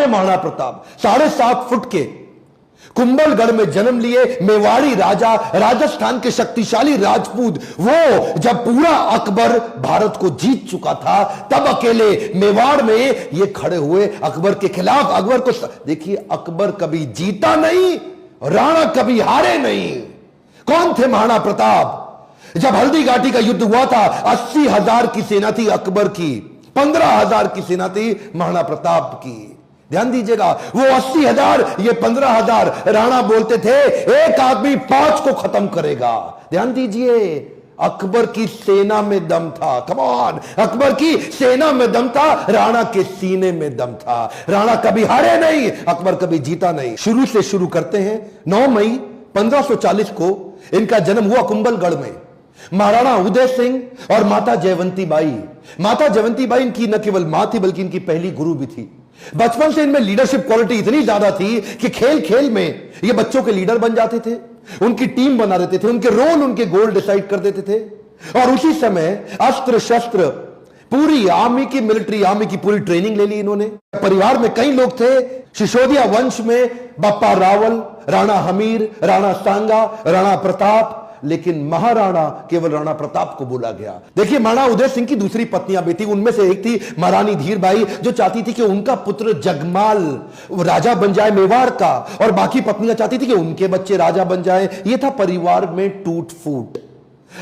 Maharana Pratap 7.5 foot के कुंभलगढ़ में जन्म लिए मेवाड़ी राजा, राजस्थान के शक्तिशाली राजपूत। वो जब पूरा अकबर भारत को जीत चुका था तब अकेले मेवाड़ में ये खड़े हुए अकबर के खिलाफ। अकबर को देखिए, अकबर कभी जीता नहीं, राणा कभी हारे नहीं। कौन थे महाराणा प्रताप? जब हल्दी घाटी का युद्ध हुआ था 80,000 की सेना थी अकबर की, 15,000 की सेना थी महाराणा प्रताप की। ध्यान दीजिएगा, वो 80,000, ये 15,000। राणा बोलते थे एक आदमी 5 को खत्म करेगा। ध्यान दीजिए, अकबर की सेना में दम था। कम ऑन, अकबर की सेना में दम था, राणा के सीने में दम था। राणा कभी हारे नहीं, अकबर कभी जीता नहीं। शुरू से शुरू करते हैं। 9 मई 1540 को इनका जन्म हुआ कुंभलगढ़ में। महाराणा उदय सिंह और माता जयवंती बाई। माता जयवंती बाई इनकी न केवल मां थी बल्कि इनकी पहली गुरु भी थी। बचपन से इनमें लीडरशिप क्वालिटी इतनी ज्यादा थी कि खेल खेल में ये बच्चों के लीडर बन जाते थे, उनकी टीम बना देते थे, उनके रोल, उनके गोल डिसाइड कर देते थे। और उसी समय अस्त्र शस्त्र, पूरी आर्मी की, मिलिट्री आर्मी की पूरी ट्रेनिंग ले ली इन्होंने। परिवार में कई लोग थे। सिसोदिया वंश में बप्पा रावल, राणा हमीर, राणा सांगा, राणा प्रताप, लेकिन महाराणा केवल राणा प्रताप को बोला गया। देखिए, महाराणा उदय सिंह की दूसरी पत्नियां भी थी। उनमें से एक थी महारानी धीरबाई, जो चाहती थी कि उनका पुत्र जगमाल राजा बन जाए मेवाड़ का, और बाकी पत्नियां चाहती थी कि उनके बच्चे राजा बन जाए। यह था परिवार में टूट फूट।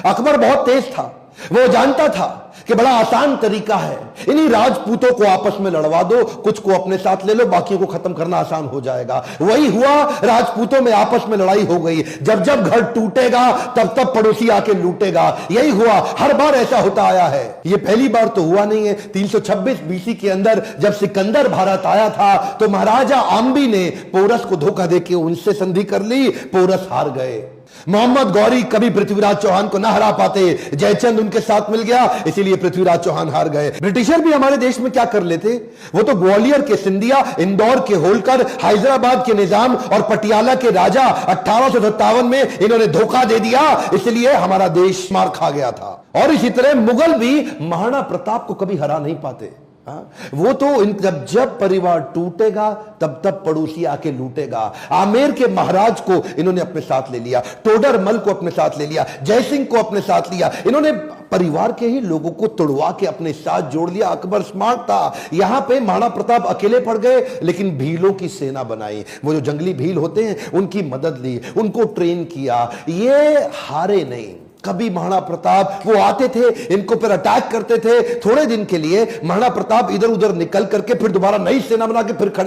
अकबर बहुत तेज था, वो जानता था कि बड़ा आसान तरीका है, इन्हीं राजपूतों को आपस में लड़वा दो, कुछ को अपने साथ ले लो, बाकियों को खत्म करना आसान हो जाएगा। वही हुआ, राजपूतों में आपस में लड़ाई हो गई। जब जब घर टूटेगा तब तब पड़ोसी आके लूटेगा। यही हुआ, हर बार ऐसा होता आया है। ये पहली बार तो हुआ नहीं है। 326 बीसी के अंदर जब सिकंदर भारत आया था तो महाराजा आम्बी ने पोरस को धोखा देके उनसे संधि कर ली, पोरस हार गए। मोहम्मद गौरी कभी पृथ्वीराज चौहान को ना हरा पाते, जयचंद उनके साथ मिल गया, इसीलिए पृथ्वीराज चौहान हार गए। ब्रिटिशर भी हमारे देश में क्या कर लेते, वो तो ग्वालियर के सिंधिया, इंदौर के होलकर, हैदराबाद के निजाम और पटियाला के राजा 1857 में इन्होंने धोखा दे दिया, इसलिए हमारा देश मार खा गया था। और इसी तरह मुगल भी महाराणा प्रताप को कभी हरा नहीं पाते। वो तो जब परिवार टूटेगा तब तब पड़ोसी आके लूटेगा। आमेर के महाराज को इन्होंने अपने साथ ले लिया, टोडरमल को अपने साथ ले लिया, जयसिंह को अपने साथ लिया। इन्होंने परिवार के ही लोगों को तोड़वा के अपने साथ जोड़ लिया। अकबर स्मार्ट था। यहां पे महाराणा प्रताप अकेले पड़ गए, लेकिन भीलों की सेना बनाई। वो जो जंगली भील होते हैं उनकी मदद ली, उनको ट्रेन किया। ये हारे नहीं कभी। महाराणा प्रताप वो आते थे, इनको पर अटैक करते थे। थोड़े दिन के लिए महाराणा प्रताप इधर उधर निकल करके फिर दोबारा नई सेना बना के फिर खड़े